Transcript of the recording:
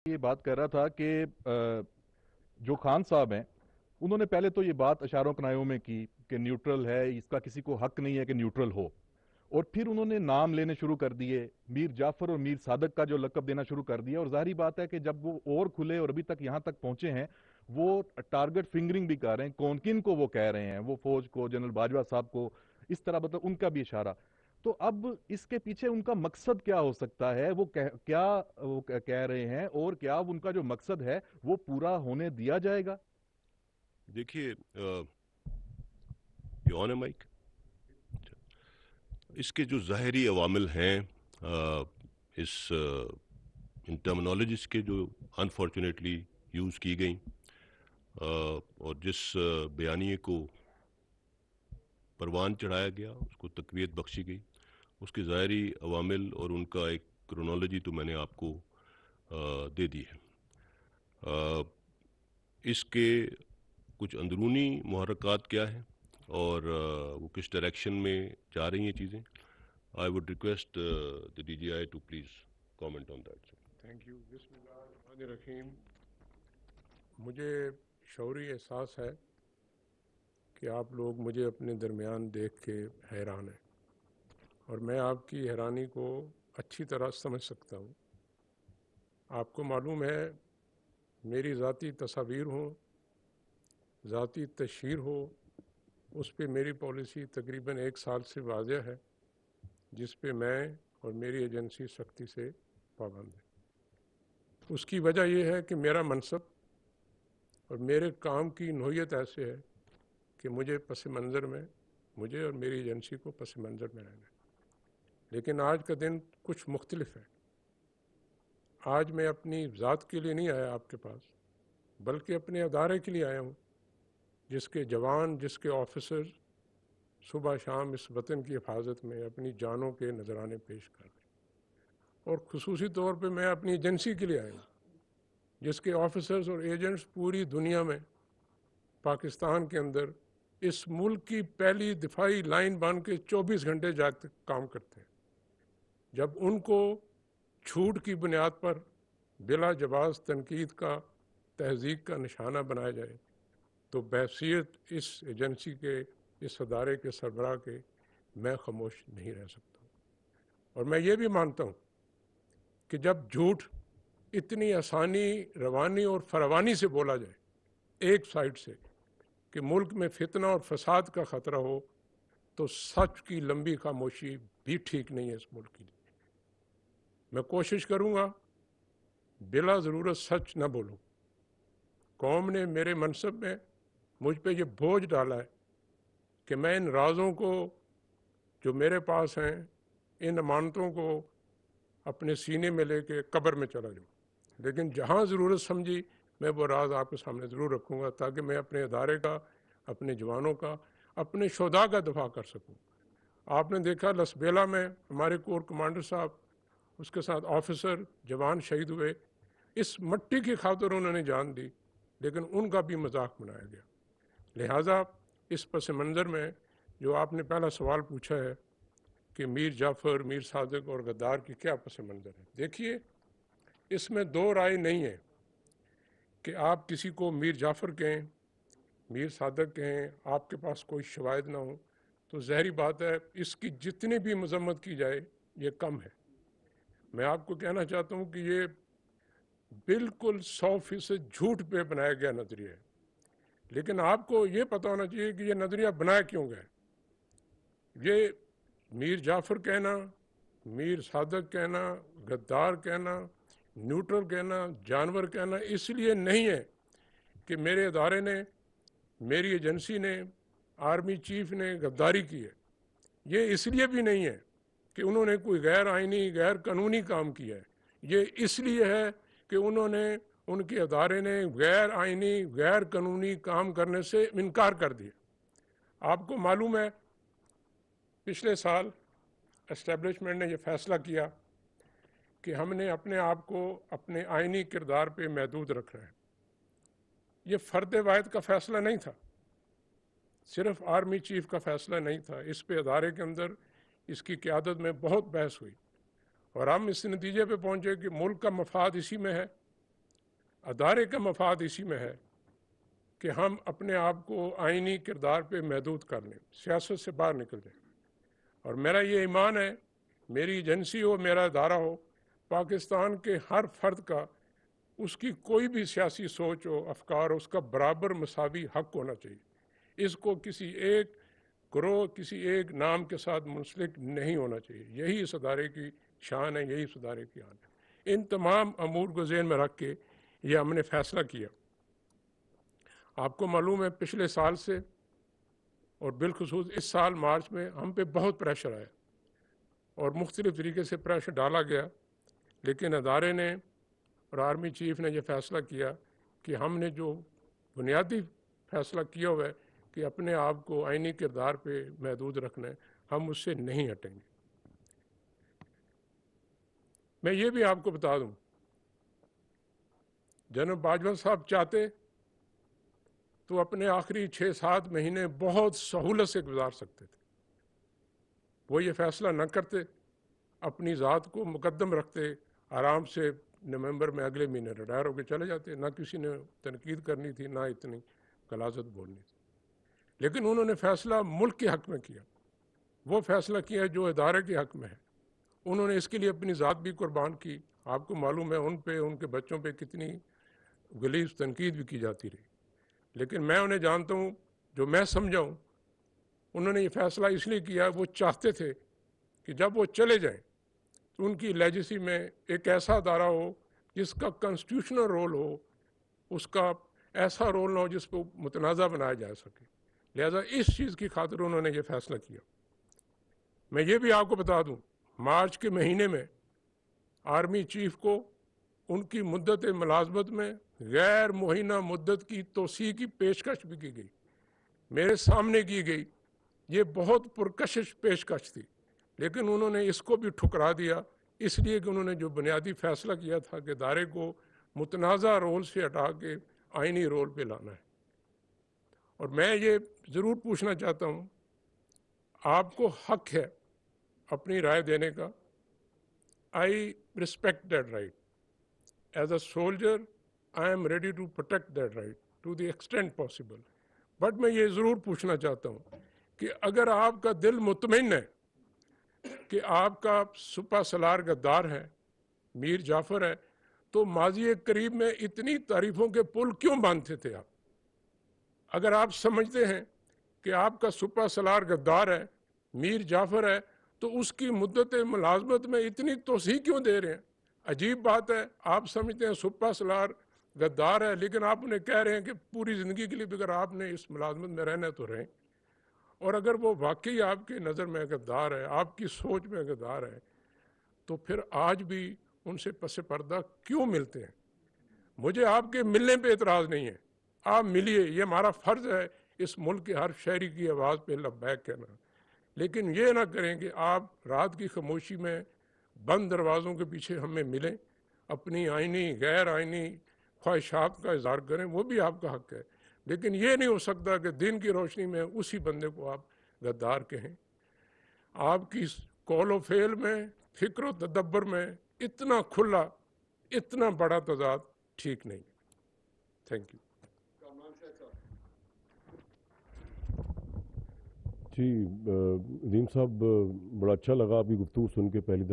یہ بات کر رہا تھا کہ جو خان صاحب ہیں انہوں نے پہلے تو یہ بات اشاروں کنایوں میں کی کہ نیوٹرل ہے، اس کا کسی کو حق نہیں ہے کہ نیوٹرل ہو، اور پھر انہوں نے نام لینے شروع کر دیے، میر جعفر اور میر صادق کا جو لقب دینا شروع کر دیا، اور ظاہری بات ہے کہ جب وہ اور کھلے اور ابھی تک یہاں تک پہنچے ہیں، وہ ٹارگٹ فنگرنگ بھی کر رہے ہیں، کون کن کو وہ کہہ رہے ہیں، وہ فوج کو، جنرل باجوہ صاحب کو، اس طرح مطلب ان کا بھی اشارہ. تو اب اس کے پیچھے ان کا مقصد کیا ہو سکتا ہے؟ وہ کیا وہ کہہ رہے ہیں، اور کیا ان کا جو مقصد ہے وہ پورا ہونے دیا جائے گا؟ دیکھیے یہ آن ہے مائک. اس کے جو ظاہری عوامل ہیں اس ان ٹرمنالوجیز کے جو انفارچونیٹلی یوز کی گئیں اور جس بیانیے کو پروان چڑھایا گیا، اس کو تقویت بخشی گئی، اس کے ظاہری عوامل اور ان کا ایک کرونالوجی تو میں نے آپ کو دے دی ہے. اس کے کچھ اندرونی محرکات کیا ہیں اور وہ کس ڈائریکشن میں جا رہی ہیں چیزیں. I would request the DGI to please comment on that. Thank you. بسم اللہ الرحمن الرحیم. مجھے شعوری احساس ہے کہ آپ لوگ مجھے اپنے درمیان دیکھ کے حیران ہیں، اور میں آپ کی حیرانی کو اچھی طرح سمجھ سکتا ہوں. آپ کو معلوم ہے میری ذاتی تصاویر ہوں، ذاتی تشہیر ہو، اس پہ میری پالیسی تقریباً 1 سال سے واضح ہے، جس پہ میں اور میری ایجنسی سختی سے پابند ہے. اس کی وجہ یہ ہے کہ میرا منصب اور میرے کام کی نوعیت ایسے ہے کہ مجھے پس منظر میں، مجھے اور میری ایجنسی کو پس منظر میں رہنا ہے. لیکن آج کا دن کچھ مختلف ہے. آج میں اپنی ذات کے لیے نہیں آیا آپ کے پاس، بلکہ اپنے ادارے کے لیے آیا ہوں، جس کے جوان، جس کے آفیسر صبح شام اس وطن کی حفاظت میں اپنی جانوں کے نذرانے پیش کر رہے ہیں. اور خصوصی طور پہ میں اپنی ایجنسی کے لیے آیا ہوں، جس کے آفیسرز اور ایجنٹس پوری دنیا میں، پاکستان کے اندر اس ملک کی پہلی دفاعی لائن بن کے 24 گھنٹے جاتے کام کرتے ہیں. جب ان کو جھوٹ کی بنیاد پر بلا جواز تنقید کا، تہذیب کا نشانہ بنایا جائے، تو بحیثیت اس ایجنسی کے، اس ادارے کے سربراہ کے، میں خاموش نہیں رہ سکتا. اور میں یہ بھی مانتا ہوں کہ جب جھوٹ اتنی آسانی، روانی اور فراوانی سے بولا جائے ایک سائڈ سے کہ ملک میں فتنہ اور فساد کا خطرہ ہو، تو سچ کی لمبی خاموشی بھی ٹھیک نہیں ہے اس ملک کے لیے. میں کوشش کروں گا بلا ضرورت سچ نہ بولوں. قوم نے میرے منصب میں مجھ پہ یہ بوجھ ڈالا ہے کہ میں ان رازوں کو جو میرے پاس ہیں، ان امانتوں کو اپنے سینے میں لے کے قبر میں چلا جاؤں. لیکن جہاں ضرورت سمجھی میں وہ راز آپ کے سامنے ضرور رکھوں گا، تاکہ میں اپنے ادارے کا، اپنے جوانوں کا، اپنے شہداء کا دفاع کر سکوں. آپ نے دیکھا لسبیلا میں ہمارے کور کمانڈر صاحب، اس کے ساتھ آفیسر، جوان شہید ہوئے. اس مٹی کی خاطر انہوں نے جان دی، لیکن ان کا بھی مذاق بنایا گیا. لہٰذا اس پس منظر میں جو آپ نے پہلا سوال پوچھا ہے کہ میر جعفر، میر صادق اور غدار کی کیا پس منظر ہے، دیکھیے اس میں 2 رائے نہیں ہے کہ آپ کسی کو میر جعفر کہیں، میر صادق کہیں، آپ کے پاس کوئی شواہد نہ ہوں تو ظاہری بات ہے اس کی جتنی بھی مذمت کی جائے یہ کم ہے. میں آپ کو کہنا چاہتا ہوں کہ یہ بالکل 100% جھوٹ پہ بنایا گیا نظریہ ہے. لیکن آپ کو یہ پتہ ہونا چاہیے کہ یہ نظریہ بنایا کیوں گیا. یہ میر جعفر کہنا، میر صادق کہنا، غدار کہنا، نیوٹرل کہنا، جانور کہنا اس لیے نہیں ہے کہ میرے ادارے نے، میری ایجنسی نے، آرمی چیف نے غداری کی ہے. یہ اس لیے بھی نہیں ہے کہ انہوں نے کوئی غیر آئینی، غیر قانونی کام کیا ہے. یہ اس لیے ہے کہ انہوں نے، ان کے ادارے نے غیر آئینی، غیر قانونی کام کرنے سے انکار کر دیا. آپ کو معلوم ہے پچھلے سال اسٹیبلشمنٹ نے یہ فیصلہ کیا کہ ہم نے اپنے آپ کو اپنے آئینی کردار پہ محدود رکھنا ہے. یہ فرد واحد کا فیصلہ نہیں تھا، صرف آرمی چیف کا فیصلہ نہیں تھا. اس پہ ادارے کے اندر اس کی قیادت میں بہت بحث ہوئی، اور ہم اس نتیجے پہ پہنچے کہ ملک کا مفاد اسی میں ہے ادارے کا مفاد اسی میں ہے کہ ہم اپنے آپ کو آئینی کردار پہ محدود کر لیں، سیاست سے باہر نکل جائیں۔ اور میرا یہ ایمان ہے، میری ایجنسی ہو، میرا ادارہ ہو، پاکستان کے ہر فرد کا، اس کی کوئی بھی سیاسی سوچ ہو، افکار ہو، اس کا برابر مساوی حق ہونا چاہیے۔ اس کو کسی ایک گروہ، کسی ایک نام کے ساتھ منسلک نہیں ہونا چاہیے۔ یہی اس ادارے کی شان ہے، یہی اس ادارے کی آن ہے۔ ان تمام امور کو ذہن میں رکھ کے یہ ہم نے فیصلہ کیا۔ آپ کو معلوم ہے پچھلے سال سے اور بالخصوص اس سال مارچ میں ہم پہ بہت پریشر آیا اور مختلف طریقے سے پریشر ڈالا گیا، لیکن ادارے نے اور آرمی چیف نے یہ فیصلہ کیا کہ ہم نے جو بنیادی فیصلہ کیا ہوا ہے کہ اپنے آپ کو آئینی کردار پہ محدود رکھنا ہے، ہم اس سے نہیں ہٹیں گے۔ میں یہ بھی آپ کو بتا دوں، جنرل باجوہ صاحب چاہتے تو اپنے آخری 6-7 مہینے بہت سہولت سے گزار سکتے تھے۔ وہ یہ فیصلہ نہ کرتے، اپنی ذات کو مقدم رکھتے، آرام سے نومبر میں اگلے مہینے ریٹائر ہو کے چلے جاتے، نہ کسی نے تنقید کرنی تھی، نہ اتنی غلاظت بولنی تھی۔ لیکن انہوں نے فیصلہ ملک کے حق میں کیا، وہ فیصلہ کیا جو ادارے کے حق میں ہے۔ انہوں نے اس کے لیے اپنی ذات بھی قربان کی۔ آپ کو معلوم ہے ان پہ، ان کے بچوں پہ کتنی غلیظ تنقید بھی کی جاتی رہی، لیکن میں انہیں جانتا ہوں، جو میں سمجھا ہوں، انہوں نے یہ فیصلہ اس لیے کیا، وہ چاہتے تھے کہ جب وہ چلے جائیں تو ان کی لیجیسی میں ایک ایسا ادارہ ہو جس کا کنسٹیٹیوشنل رول ہو، اس کا ایسا رول نہ ہو جس کو متنازع بنایا جا سکے۔ لہذا اس چیز کی خاطر انہوں نے یہ فیصلہ کیا۔ میں یہ بھی آپ کو بتا دوں، مارچ کے مہینے میں آرمی چیف کو ان کی مدت ملازمت میں غیر معینہ مدت کی توسیع کی پیشکش بھی کی گئی، میرے سامنے کی گئی۔ یہ بہت پرکشش پیشکش تھی، لیکن انہوں نے اس کو بھی ٹھکرا دیا، اس لیے کہ انہوں نے جو بنیادی فیصلہ کیا تھا کہ ادارے کو متنازع رول سے ہٹا کے آئینی رول پہ لانا ہے۔ اور میں یہ ضرور پوچھنا چاہتا ہوں، آپ کو حق ہے اپنی رائے دینے کا۔ I respect that right. As a soldier, I am ready to protect that right to the extent possible. But میں یہ ضرور پوچھنا چاہتا ہوں کہ اگر آپ کا دل مطمئن ہے کہ آپ کا سپہ سالار غدار ہے، میر جعفر ہے، تو ماضی قریب میں اتنی تعریفوں کے پل کیوں باندھتے تھے آپ؟ اگر آپ سمجھتے ہیں کہ آپ کا سپہ سالار غدار ہے، میر جعفر ہے، تو اس کی مدت ملازمت میں اتنی توسیع کیوں دے رہے ہیں؟ عجیب بات ہے، آپ سمجھتے ہیں سپہ سالار غدار ہے، لیکن آپ انہیں کہہ رہے ہیں کہ پوری زندگی کے لیے اگر آپ نے اس ملازمت میں رہنا ہے تو رہیں۔ اور اگر وہ واقعی آپ کی نظر میں غدار ہے، آپ کی سوچ میں غدار ہے، تو پھر آج بھی ان سے پس پردہ کیوں ملتے ہیں؟ مجھے آپ کے ملنے پہ اعتراض نہیں ہے، آپ ملیے، یہ ہمارا فرض ہے اس ملک کے ہر شہری کی آواز پہ لبیک کہنا، لیکن یہ نہ کریں کہ آپ رات کی خاموشی میں بند دروازوں کے پیچھے ہمیں ملیں، اپنی آئینی غیر آئینی خواہشات کا اظہار کریں، وہ بھی آپ کا حق ہے، لیکن یہ نہیں ہو سکتا کہ دن کی روشنی میں اسی بندے کو آپ غدار کہیں۔ آپ کی قول و فعل میں، فکر و تدبر میں اتنا کھلا، اتنا بڑا تضاد ٹھیک نہیں۔ Thank you. جی ندیم صاحب، بڑا اچھا لگا آپ کی گفتگو سن کے پہلی دفعہ۔